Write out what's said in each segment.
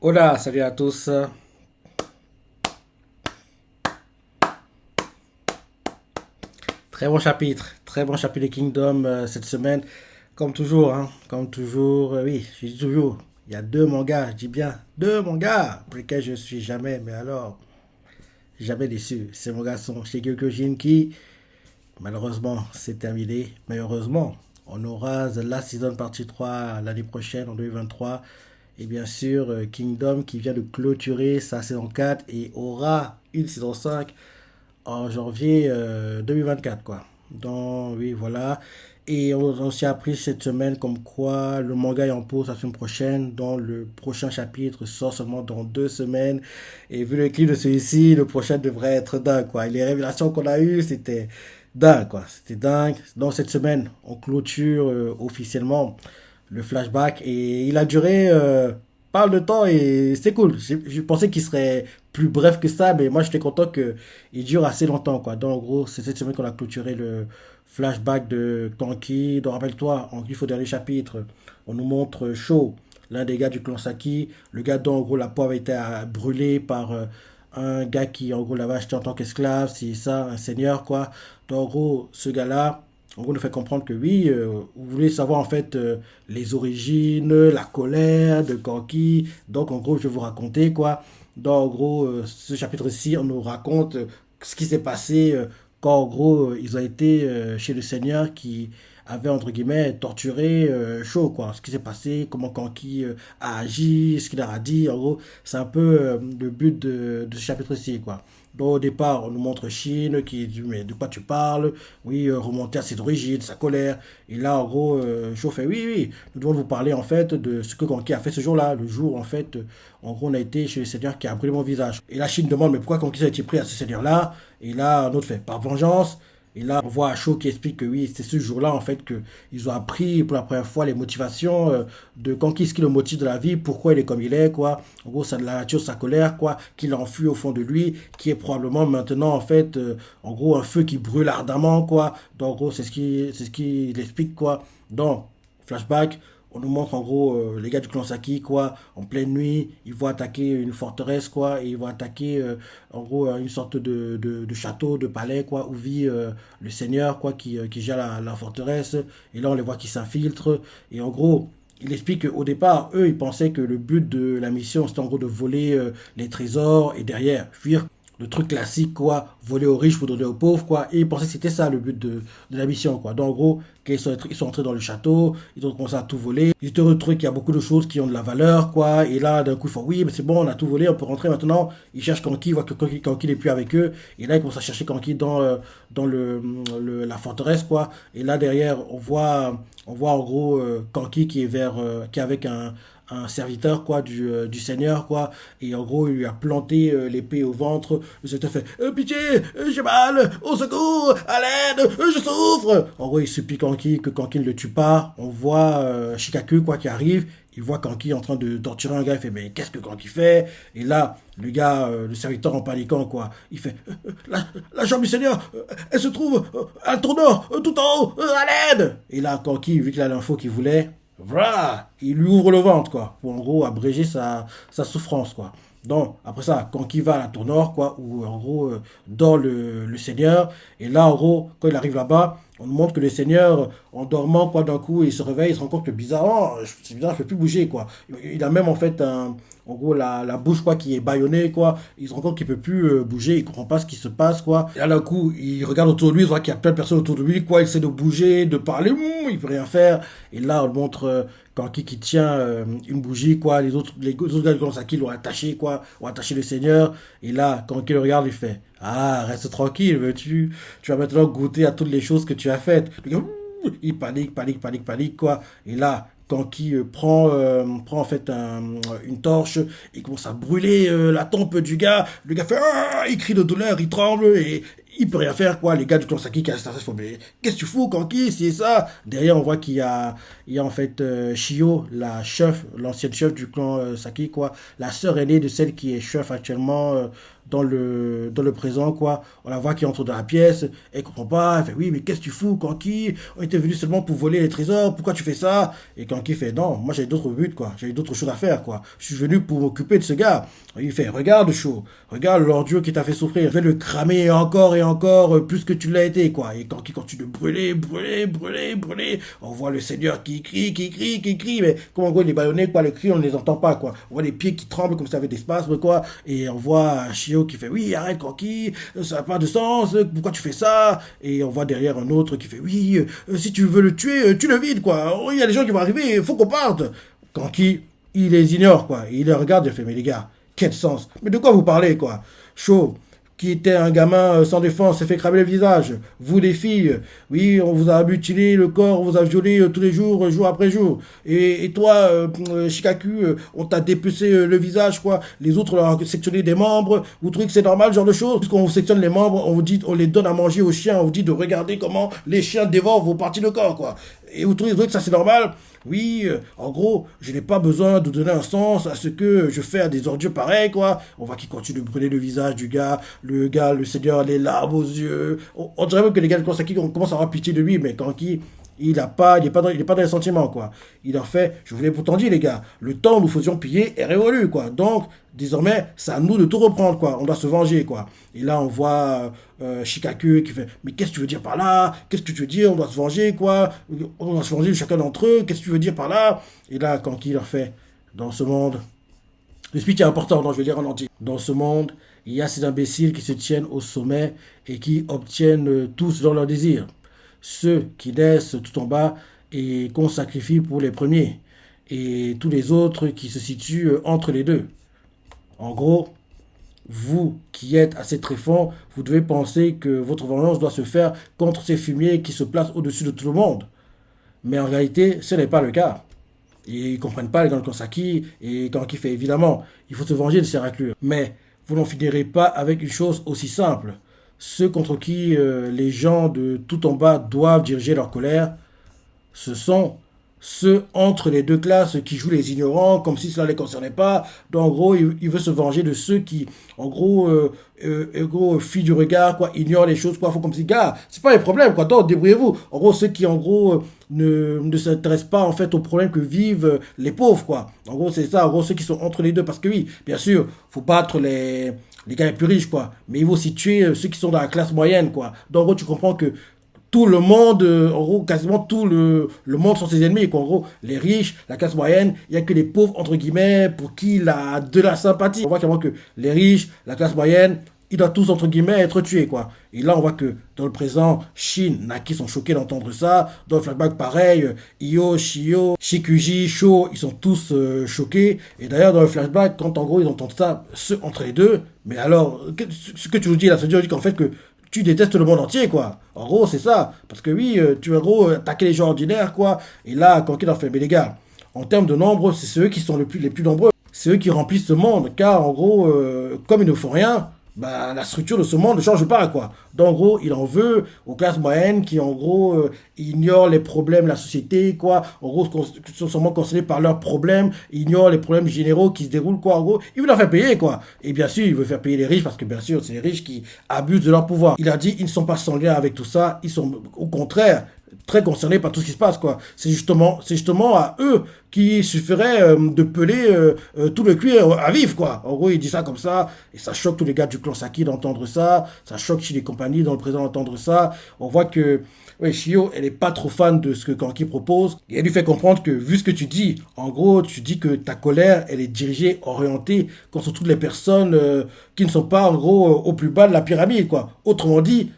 Hola, salut à tous. Très bon chapitre de Kingdom cette semaine. Comme toujours, hein, comme toujours, oui, je dis toujours, il y a deux mangas, je dis bien deux mangas pour lesquels je suis jamais, mais alors, jamais déçu. Ces mangas sont chez Gyokujin qui, malheureusement, c'est terminé. Mais heureusement, on aura The Last Season partie 3 l'année prochaine, en 2023. Et bien sûr, Kingdom qui vient de clôturer sa saison 4 et aura une saison 5 en janvier 2024, quoi. Donc, oui, voilà. Et on a aussi appris cette semaine comme quoi le manga est en pause la semaine prochaine, dont le prochain chapitre sort seulement dans 2 semaines. Et vu le clip de celui-ci, le prochain devrait être dingue, quoi. Et les révélations qu'on a eues, c'était dingue, quoi. C'était dingue. Donc, cette semaine, on clôture officiellement le flashback et il a duré pas de temps et c'était cool. Je pensais qu'il serait plus bref que ça, mais moi j'étais content qu'il dure assez longtemps, quoi. Donc en gros, c'est cette semaine qu'on a clôturé le flashback de Kanki. Donc rappelle-toi, en griffe au dernier chapitre, on nous montre Sho, l'un des gars du clan Saki, le gars dont en gros la peau avait été brûlée par un gars qui en gros l'avait acheté en tant qu'esclave, c'est ça, un seigneur, quoi. Donc en gros, ce gars-là, en gros, nous fait comprendre que oui, vous voulez savoir en fait les origines, la colère de Kanki. Donc en gros, je vais vous raconter quoi. Donc en gros, ce chapitre-ci, on nous raconte ce qui s'est passé quand en gros ils ont été chez le Seigneur qui avait entre guillemets torturé Sho quoi. Ce qui s'est passé, comment Kanki a agi, ce qu'il leur a dit. En gros, c'est un peu le but de ce chapitre-ci quoi. Donc au départ, on nous montre Shin qui dit mais de quoi tu parles? Oui, remonter à ses origines, sa colère. Et là, en gros, Sho fait oui, oui, nous devons vous parler en fait de ce que Kanki a fait ce jour-là. Le jour, en fait, en gros, on a été chez le Seigneur qui a brûlé mon visage. Et là, Shin demande mais pourquoi Kanki a été pris à ce Seigneur-là? Et là, un autre fait par vengeance. Et là, on voit Sho qui explique que oui, c'est ce jour-là, en fait, qu'ils ont appris pour la première fois les motivations de Kanki, ce qui le motive de la vie, pourquoi il est comme il est, quoi. En gros, c'est de la nature, sa colère, quoi, qu'il a enfui au fond de lui, qui est probablement maintenant, en fait, en gros, un feu qui brûle ardemment, quoi. Donc, en gros, c'est ce qui explique, quoi. Donc, flashback, on nous montre en gros les gars du clan Saki quoi en pleine nuit ils vont attaquer une forteresse quoi et ils vont attaquer en gros une sorte de château de palais quoi où vit le seigneur quoi qui gère la forteresse et là on les voit qui s'infiltrent et en gros il explique qu'au départ, eux, ils pensaient que le but de la mission, c'était en gros de voler les trésors et derrière fuir. Le truc classique, quoi, voler aux riches pour donner aux pauvres, quoi. Et ils pensaient que c'était ça le but de la mission, quoi. Donc, en gros, quand ils sont entrés dans le château, ils ont commencé à tout voler. Ils étaient retrouvés qu'il y a beaucoup de choses qui ont de la valeur, quoi. Et là, d'un coup, ils font oui, mais c'est bon, on a tout volé, on peut rentrer maintenant. Ils cherchent Kanki, ils voient que Kanki n'est plus avec eux. Et là, ils commencent à chercher Kanki dans la forteresse, quoi. Et là, derrière, on voit en gros Kanki qui est avec un serviteur quoi du seigneur quoi et en gros il lui a planté l'épée au ventre le seigneur fait pitié j'ai mal au secours à l'aide je souffre en gros il supplie Kanki que Kanki ne le tue pas on voit Shikaku quoi qui arrive il voit Kanki en train de torturer un gars il fait mais qu'est-ce que Kanki fait et là le gars le serviteur en paniquant quoi il fait la chambre du seigneur elle se trouve à tournant tout en haut à l'aide et là Kanki vu qu'il a l'info qu'il voulait voilà, il lui ouvre le ventre, quoi, pour en gros abréger sa souffrance, quoi. Donc, après ça, quand il va à la tour nord, quoi, où en gros, dort le seigneur, et là, en gros, quand il arrive là-bas, on nous montre que le seigneur, en dormant, quoi, d'un coup, il se réveille, il se rend compte que bizarrement, c'est bizarre, je peux plus bouger, quoi. Il a même, en fait, en gros, la bouche, quoi, qui est bâillonnée, quoi. Il se rend compte qu'il peut plus bouger, il comprend pas ce qui se passe, quoi. Et là, d'un coup, il regarde autour de lui, il voit qu'il y a plein de personnes autour de lui, quoi. Il essaie de bouger, de parler, il peut rien faire. Et là, on montre Kanki qui tient une bougie, quoi. Les autres gars de Saki l'ont attaché, quoi. Ont attaché le seigneur. Et là, Kanki le regarde, il fait ah, reste tranquille, tu vas maintenant goûter à toutes les choses que tu as faites. Le gars, il panique, panique, panique, panique, quoi. Et là, Kanki prend en fait une torche, il commence à brûler la tempe du gars. Le gars fait ah, il crie de douleur, il tremble et il peut rien faire, quoi. Les gars du clan Saki qui a ça, font, mais qu'est-ce que tu fous, Kanki, c'est ça. Derrière, on voit qu'il y a en fait Shio, la chef, l'ancienne chef du clan Saki, quoi. La sœur aînée de celle qui est chef actuellement dans le présent, quoi. On la voit qui entre dans la pièce, elle comprend pas, elle fait, oui, mais qu'est-ce que tu fous, Kanki? On était venu seulement pour voler les trésors, pourquoi tu fais ça? Et Kanki fait, non, moi j'avais d'autres buts, quoi. J'avais d'autres choses à faire, quoi. Je suis venu pour m'occuper de ce gars. Il fait, regarde, Sho, regarde l'ordieux qui t'a fait souffrir. Je vais le cramer encore et encore, plus que tu l'as été, quoi. Et Kanki continue de brûler, brûler, brûler, brûler. On voit le seigneur qui crie, qui crie, qui crie, mais comme en gros, les bâillonnés, quoi, les cris, on ne les entend pas, quoi. On voit les pieds qui tremblent comme ça avec des spasmes, quoi. Et on voit Shio qui fait, oui, arrête, Kanki, ça n'a pas de sens, pourquoi tu fais ça? Et on voit derrière un autre qui fait, oui, si tu veux le tuer, tu le vides, quoi. Il y a des gens qui vont arriver, il faut qu'on parte. Kanki, il les ignore, quoi. Il les regarde, il fait, mais les gars, quel sens? Mais de quoi vous parlez, quoi? Chaud, qui était un gamin sans défense, s'est fait cramer le visage. Vous, les filles, oui, on vous a mutilé le corps, on vous a violé tous les jours, jour après jour. Et toi, Shikaku, on t'a dépecé le visage, quoi. Les autres, on leur a sectionné des membres. Vous trouvez que c'est normal, ce genre de choses? Puisqu'on vous sectionne les membres, on vous dit, on les donne à manger aux chiens, on vous dit de regarder comment les chiens dévorent vos parties de corps, quoi. Et vous trouvez que ça c'est normal? Oui, en gros, je n'ai pas besoin de donner un sens à ce que je fais à des ordures pareils, quoi. On voit qu'il continue de brûler le visage du gars, le seigneur, les larmes aux yeux. On dirait même que les gars de Konsaki, on commence à avoir pitié de lui, mais Kanki, il est pas dans les sentiments, quoi. Il leur fait, je vous l'ai pourtant dit, les gars, le temps où nous faisions piller est révolu, quoi. Donc, désormais, c'est à nous de tout reprendre, quoi. On doit se venger, quoi. Et là, on voit Shikaku qui fait, mais qu'est-ce que tu veux dire par là? Qu'est-ce que tu veux dire? On doit se venger, quoi. On doit se venger de chacun d'entre eux. Qu'est-ce que tu veux dire par là? Et là, Kanki leur fait, dans ce monde, le speech est important, donc je vais lire en entier. Dans ce monde, il y a ces imbéciles qui se tiennent au sommet et qui obtiennent tout selon leurs désirs. Ceux qui naissent tout en bas et qu'on sacrifie pour les premiers. Et tous les autres qui se situent entre les deux. En gros, vous qui êtes assez tréfonds, vous devez penser que votre vengeance doit se faire contre ces fumiers qui se placent au-dessus de tout le monde. Mais en réalité, ce n'est pas le cas. Et ils ne comprennent pas les gars de Konsaki, et Kanki fait évidemment, il faut se venger de ces raclures. Mais vous n'en finirez pas avec une chose aussi simple. Ceux contre qui les gens de tout en bas doivent diriger leur colère, ce sont ceux entre les deux classes qui jouent les ignorants comme si cela ne les concernait pas. Donc, en gros, il veut se venger de ceux qui, en gros, fuient du regard, quoi, ignorent les choses, quoi, font comme si, gars, c'est pas un problème, quoi, donc débrouillez-vous. En gros, ceux qui, en gros, ne s'intéressent pas, en fait, aux problèmes que vivent les pauvres, quoi. En gros, c'est ça, en gros, ceux qui sont entre les deux, parce que oui, bien sûr, faut battre les gars les plus riches, quoi, mais il faut aussi tuer ceux qui sont dans la classe moyenne, quoi. Donc, en gros, tu comprends que tout le monde, en gros, quasiment tout le monde sont ses ennemis. Quoi. En gros, les riches, la classe moyenne, il n'y a que les pauvres, entre guillemets, pour qui il a de la sympathie. On voit clairement que les riches, la classe moyenne, ils doivent tous, entre guillemets, être tués, quoi. Et là, on voit que dans le présent, Shin, Naki sont choqués d'entendre ça. Dans le flashback, pareil, Io, Shio, Shikuji, Sho, ils sont tous choqués. Et d'ailleurs, dans le flashback, quand en gros, ils entendent ça, ceux entre les deux, mais alors, ce que tu nous dis là, ça veut dire qu'en fait que tu détestes le monde entier, quoi. En gros, c'est ça. Parce que oui, tu veux, en gros, attaquer les gens ordinaires, quoi. Et là, quand il leur fait, mais les gars, en termes de nombre, c'est ceux qui sont les plus nombreux. C'est eux qui remplissent ce monde. Car, en gros, comme ils ne font rien, bah, la structure de ce monde ne change pas, quoi. Donc, en gros, il en veut aux classes moyennes qui, en gros, ignorent les problèmes de la société, quoi. En gros, sont seulement concernés par leurs problèmes, ignorent les problèmes généraux qui se déroulent, quoi. En gros, il veut leur faire payer, quoi. Et bien sûr, il veut faire payer les riches parce que, bien sûr, c'est les riches qui abusent de leur pouvoir. Il a dit, ils ne sont pas sans lien avec tout ça. Ils sont, au contraire, très concernés par tout ce qui se passe, quoi. C'est justement à eux qu'il suffirait de peler tout le cuir à vif, quoi. En gros, il dit ça comme ça, et ça choque tous les gars du clan Saki d'entendre ça, ça choque chez les compagnies dans le présent d'entendre ça. On voit que ouais, Shio, elle est pas trop fan de ce que Kanki propose, et elle lui fait comprendre que, vu ce que tu dis, en gros, tu dis que ta colère, elle est dirigée, orientée contre toutes les personnes qui ne sont pas, en gros, au plus bas de la pyramide, quoi. Autrement dit,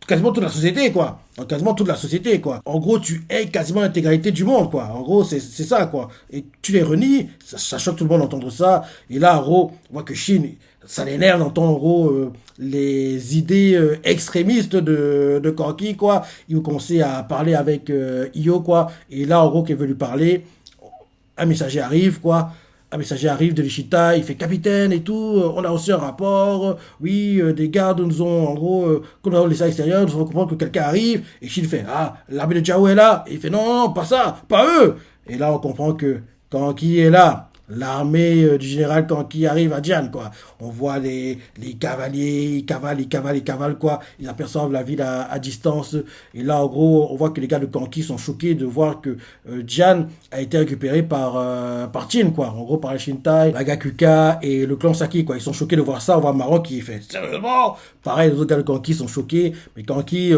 quasiment toute la société, quoi. Quasiment toute la société, quoi. En gros, tu hais quasiment l'intégralité du monde, quoi. En gros, c'est ça, quoi. Et tu les renies, ça choque tout le monde d'entendre ça. Et là, en gros, on voit que Shin, ça l'énerve d'entendre, en gros, les idées extrémistes de Kanki, quoi. Il veut commencer à parler avec Io, quoi. Et là, en gros, qu'il veut lui parler, un messager arrive, quoi. un messager arrive de l'Ishita, il fait capitaine et tout, on a reçu un rapport, oui, des gardes nous ont, en gros, quand on a laissé à l'extérieur, nous avons comprendre que quelqu'un arrive, et Shin fait, ah, l'armée de Jao est là, et il fait, non, non, non, pas ça, pas eux. Et là, on comprend que Kanki est là. L'armée du général Kanki arrive à Diane, quoi. On voit les cavaliers, ils cavalent, quoi. Ils aperçoivent la ville à distance. Et là, en gros, on voit que les gars de Kanki sont choqués de voir que Diane a été récupéré par Chin, quoi. En gros, par les Shintai, la Gakuka et le clan Saki, quoi. Ils sont choqués de voir ça. On voit Maron qui fait sérieusement. Pareil, les autres gars de Kanki sont choqués. Mais Kanki,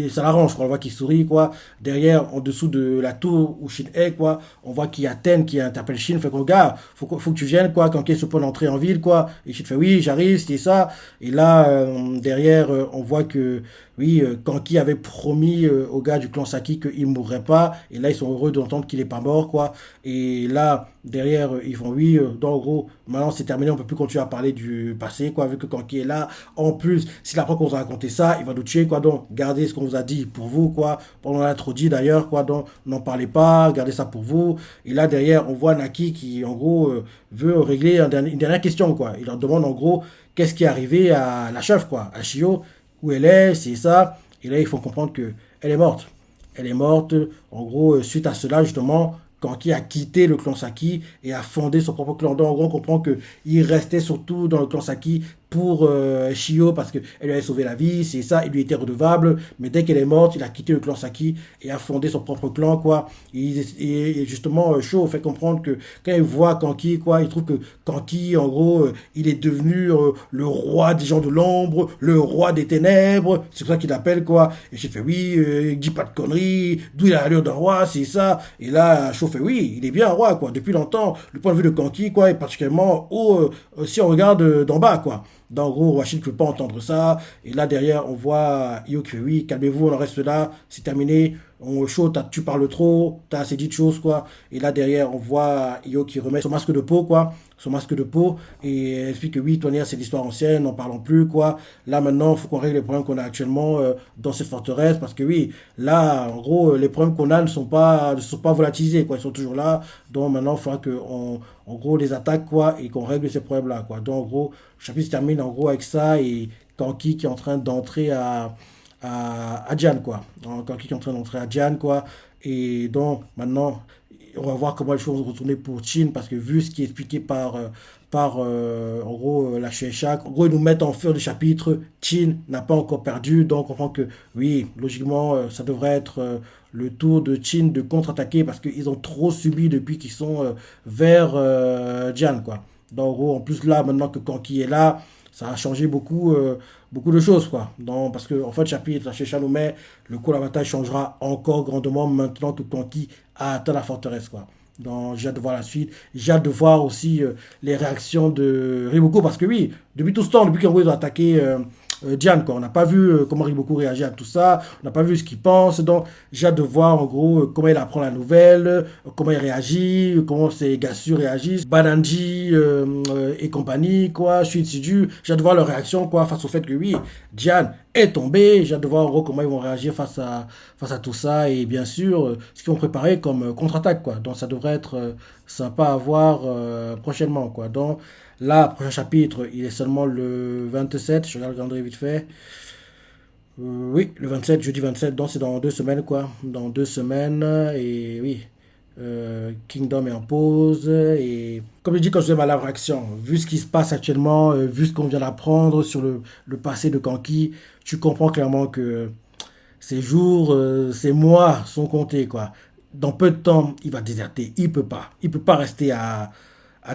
ça l'arrange, quoi. On voit qu'il sourit, quoi. Derrière, en dessous de la tour où Shin est, quoi, on voit qu'il y a Ten qui interpelle Shin. Fait qu'on, gars, faut que tu viennes, quoi, quand il se peut entrer en ville, quoi. Et Shin fait, oui, j'arrive, c'était ça. Et là, derrière, on voit que, oui, Kanki avait promis aux gars du clan Saki qu'il ne mourrait pas. Et là, ils sont heureux d'entendre qu'il n'est pas mort, quoi. Et là, derrière, ils font, oui, donc, en gros, maintenant c'est terminé, on ne peut plus continuer à parler du passé, quoi, vu que Kanki est là. En plus, s'il apprend qu'on vous a raconté ça, il va nous tuer, quoi. Donc, gardez ce qu'on vous a dit pour vous, quoi. On en a trop dit d'ailleurs, quoi. Donc, n'en parlez pas, gardez ça pour vous. Et là, derrière, on voit Naki qui, en gros, veut régler une dernière question, quoi. Il leur demande, en gros, qu'est-ce qui est arrivé à la chef, quoi, à Shio, où elle est, c'est ça. Et là, il faut comprendre que elle est morte. Elle est morte, en gros, suite à cela, justement, Kanki a quitté le clan Saki et a fondé son propre clan. Donc, en gros, on comprend qu'il restait surtout dans le clan Saki pour Shio parce qu'elle lui avait sauvé la vie, c'est ça, il lui était redevable. Mais dès qu'elle est morte, il a quitté le clan Saki et a fondé son propre clan, quoi. Et justement, Sho fait comprendre que quand il voit Kanki, quoi, il trouve que Kanki, en gros, il est devenu le roi des gens de l'ombre, le roi des ténèbres. C'est pour ça qu'il l'appelle, quoi. Et Shin fait, oui, il dit pas de conneries, d'où il a l'allure d'un roi, c'est ça. Et là, Sho fait, oui, il est bien un roi, quoi. Depuis longtemps, le point de vue de Kanki, quoi, est particulièrement haut si on regarde d'en bas, quoi. Dans gros, Washington ne peut pas entendre ça. Et là, derrière, on voit Io qui fait, oui, calmez-vous, on en reste là, c'est terminé. Chaud, tu parles trop, t'as assez dit de choses, quoi. Et là, derrière, on voit Io qui remet son masque de peau, quoi. Son masque de peau. Et elle explique que oui, Tonnerre, c'est l'histoire ancienne, n'en parlons plus, quoi. Là, maintenant, il faut qu'on règle les problèmes qu'on a actuellement dans cette forteresse. Parce que oui, là, en gros, les problèmes qu'on a ne sont pas volatilisés, quoi. Ils sont toujours là. Donc maintenant, il faudra qu'on, en gros, les attaque, quoi, et qu'on règle ces problèmes-là, quoi. Donc, en gros, le chapitre se termine, en gros, avec ça. Et Kanki qui est en train d'entrer à Diane, quoi. Kanki qui est en train d'entrer à Diane, quoi. Et donc, maintenant, on va voir comment les choses vont retourner pour Chin, parce que vu ce qui est expliqué en gros, la Shueisha, en gros, ils nous mettent en fin de chapitre, Chin n'a pas encore perdu, donc on comprend que, oui, logiquement, ça devrait être le tour de Chin de contre-attaquer, parce qu'ils ont trop subi depuis qu'ils sont vers Diane, quoi. Donc, en gros, en plus, là, maintenant que Kanki est là, ça a changé beaucoup de choses, quoi. Donc, parce que, en fait, chapitre, chez Chanoumé, le coup de la bataille changera encore grandement maintenant que Kanki a atteint la forteresse, quoi. Donc, j'ai hâte de voir la suite. J'ai hâte de voir aussi les réactions de Riboku, parce que oui, depuis tout ce temps, depuis qu'ils ont attaqué Diane, quoi. On n'a pas vu comment Riboku réagit à tout ça, on n'a pas vu ce qu'il pense, donc j'ai hâte de voir en gros comment il apprend la nouvelle, comment il réagit, comment ses Gatsu réagissent, Bananji et compagnie, quoi, Shuichiju, j'ai hâte de voir leur réaction, quoi, face au fait que oui, Diane est tombée, j'ai hâte de voir en gros comment ils vont réagir face à tout ça, et bien sûr, ce qu'ils ont préparé comme contre-attaque, quoi, donc ça devrait être sympa à voir prochainement, quoi, donc là, prochain chapitre, il est seulement le 27. Je regarde le calendrier vite fait. Oui, le 27, jeudi 27. Donc, c'est dans 2 semaines, quoi. Dans 2 semaines. Et oui, Kingdom est en pause. Et comme je dis quand je fais ma live réaction, vu ce qui se passe actuellement, vu ce qu'on vient d'apprendre sur le passé de Kanki, tu comprends clairement que ces jours, ces mois sont comptés, quoi. Dans peu de temps, il va déserter. Il peut pas. Il peut pas rester à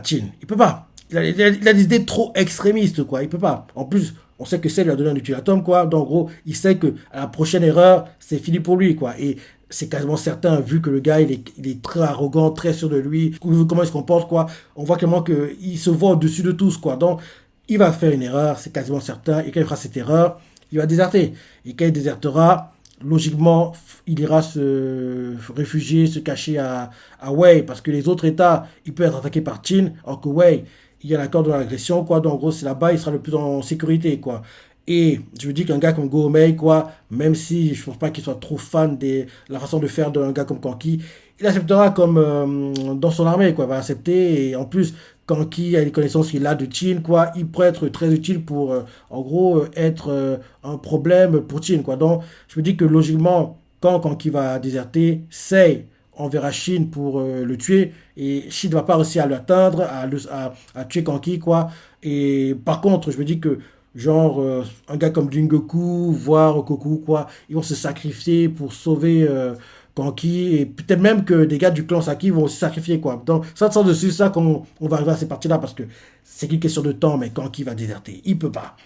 Chin. Il peut pas. Il a des idées trop extrémistes, quoi. Il peut pas. En plus, on sait que c'est lui a donné un ultimatum, quoi. Donc, en gros, il sait que à la prochaine erreur, c'est fini pour lui, quoi. Et c'est quasiment certain, vu que le gars, il est très arrogant, très sûr de lui, comment il se comporte, quoi. On voit clairement qu'il se voit au-dessus de tous, quoi. Donc, il va faire une erreur, c'est quasiment certain. Et quand il fera cette erreur, il va déserter. Et quand il désertera, logiquement, il ira se réfugier, se cacher à Wei, parce que les autres États, ils peuvent être attaqués par Chin, alors que Wei, il y a l'accord de l'agression, quoi. Donc, en gros, c'est là-bas, il sera le plus en sécurité, quoi. Et je me dis qu'un gars comme Gourmet, quoi, même si je ne pense pas qu'il soit trop fan de la façon de faire d'un gars comme Kanki, il acceptera comme dans son armée, quoi, il va accepter. Et en plus, Kanki a les connaissances qu'il a de Chin, quoi, il pourrait être très utile pour, en gros, être un problème pour Chin, quoi. Donc, je me dis que logiquement, quand Kanki va déserter, Sei enverra Shin pour le tuer. Et Shin ne va pas réussir à l'atteindre, à tuer Kanki, quoi. Et par contre, je me dis que genre, un gars comme Jingoku, voire Goku, quoi, ils vont se sacrifier pour sauver Kanki. Et peut-être même que des gars du clan Saki vont se sacrifier, quoi. Donc, ça, sans dessus, ça, qu'on on va arriver à ces parties-là, parce que c'est une question de temps, mais Kanki va déserter. Il peut pas.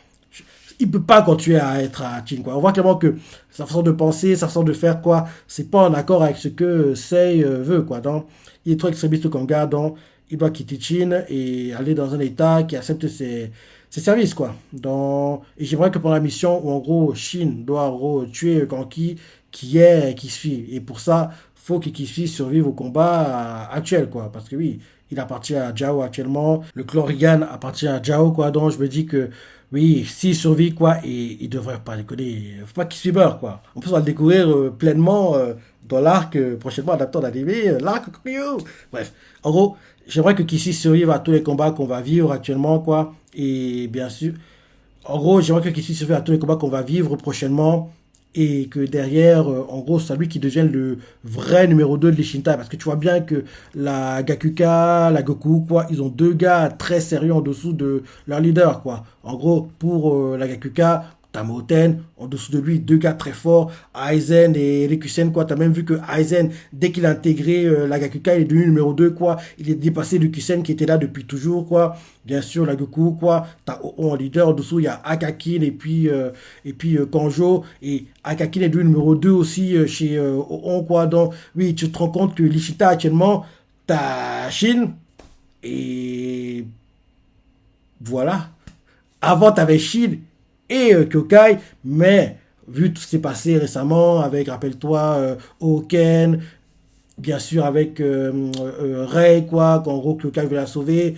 Il peut pas continuer à être à Chin, quoi. On voit clairement que sa façon de penser, sa façon de faire, quoi, c'est pas en accord avec ce que Sei veut, quoi. Donc, il est trop extrémiste comme gars, donc il doit quitter Chin et aller dans un état qui accepte ses services, quoi. Donc, et j'aimerais que pendant la mission où, en gros, Shin doit, en gros, tuer Kanki, qui suit. Et pour ça, faut que Kisui survive au combat actuel, quoi. Parce que oui, il appartient à Jao actuellement. Le clan Rigan appartient à Jao, quoi. Donc, je me dis que oui, s'il survit, quoi, et il devrait pas déconner. Faut pas qu'il se meure, quoi. En plus, on va le découvrir pleinement dans l'arc prochainement adapté en animé, l'arc Kokyo. Bref, en gros, j'aimerais que Kisui survive à tous les combats qu'on va vivre actuellement, quoi. Et bien sûr, en gros, j'aimerais que Kisui survive à tous les combats qu'on va vivre prochainement. Et que derrière, en gros, c'est lui qui devienne le vrai numéro 2 de l'Ishintai. Parce que tu vois bien que la Gakuka, la Goku, quoi, ils ont deux gars très sérieux en dessous de leur leader, quoi. En gros, pour la Gakuka, Tamoten, en dessous de lui, deux gars très forts, Aizen et Rikusen, quoi. T'as même vu que Aizen, dès qu'il a intégré la Gakuka, il est devenu numéro 2, quoi. Il est dépassé Rikusen qui était là depuis toujours, quoi. Bien sûr, la Goku, quoi. T'as en leader, en dessous, il y a Akakin et puis Kanjo. Et Akakin est devenu numéro 2 aussi chez Oon, quoi. Donc, oui, tu te rends compte que l'Ishita actuellement, t'as Shin et voilà. Avant, t'avais Shin et Kyokai, mais vu tout ce qui s'est passé récemment avec, rappelle-toi, Oken, bien sûr avec Rei, quoi, qu'en gros Kyokai veut la sauver,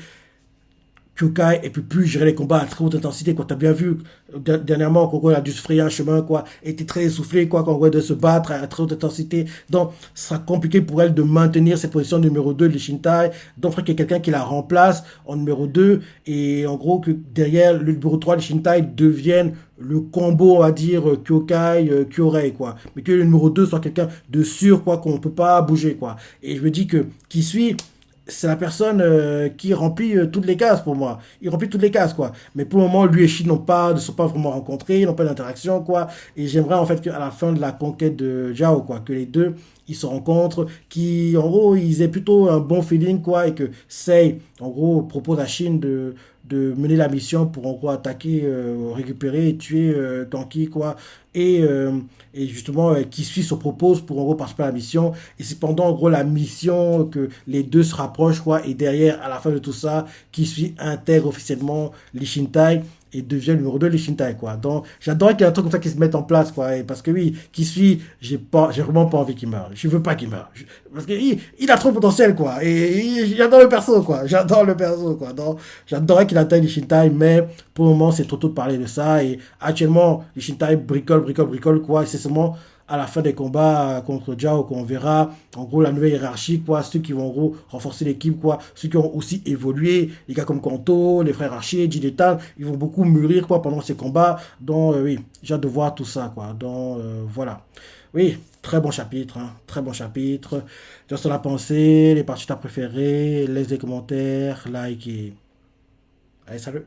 Kyokai et puis plus gérer les combats à très haute intensité, quoi. T'as bien vu dernièrement qu'en gros il a dû se frayer un chemin, quoi, était très essoufflé, quoi, qu'en gros de se battre à très haute intensité. Donc ça sera compliqué pour elle de maintenir ses positions numéro 2 de l'Ishintai. Donc il faudrait qu'il y ait quelqu'un qui la remplace en numéro 2 et en gros que derrière le numéro 3 de l'Ishintai devienne le combo, on va dire, Kyokai, Kyorei, quoi. Mais que le numéro 2 soit quelqu'un de sûr, quoi, qu'on peut pas bouger, quoi. Et je me dis que qui suit c'est la personne qui remplit toutes les cases pour moi. Il remplit toutes les cases, quoi. Mais pour le moment, lui et Shin ne sont pas vraiment rencontrés, ils n'ont pas d'interaction, quoi. Et j'aimerais en fait qu'à la fin de la conquête de Zhao, quoi, que les deux, ils se rencontrent, qui, en gros, ils aient plutôt un bon feeling, quoi, et que Sei, en gros, propose à Shin de mener la mission pour, en gros, attaquer, récupérer et tuer Kanki, quoi. Et, euh, et justement, qui suit se propose pour, en gros, participer à la mission. Et c'est pendant, en gros, la mission que les deux se rapprochent, quoi. Et derrière, à la fin de tout ça, qui suit intègre officiellement l'Ishintai et devient le numéro 2 de l'Ishintai, quoi. Donc, j'adorerais qu'il y ait un truc comme ça qui se mette en place, quoi. Et parce que oui, qui suit, j'ai vraiment pas envie qu'il meure. Je veux pas qu'il meure. Parce qu'il a trop de potentiel, quoi. Et j'adore le perso, quoi. J'adore le perso, quoi. Donc, j'adorerais qu'il atteigne l'Ishintai, mais pour le moment, c'est trop tôt de parler de ça. Et actuellement, l'Ishintai bricole, quoi. Et c'est seulement à la fin des combats contre Jao qu'on verra en gros la nouvelle hiérarchie, quoi, ceux qui vont en gros renforcer l'équipe, quoi, ceux qui ont aussi évolué, les gars comme Kanto, les frères Archer, Jidetan, ils vont beaucoup mûrir, quoi, pendant ces combats. Donc oui, j'ai hâte de voir tout ça, quoi. Donc voilà, oui, très bon chapitre, hein, très bon chapitre. J'ai sur la pensée, les parties t'as préférées, laisse des commentaires, like et allez, salut.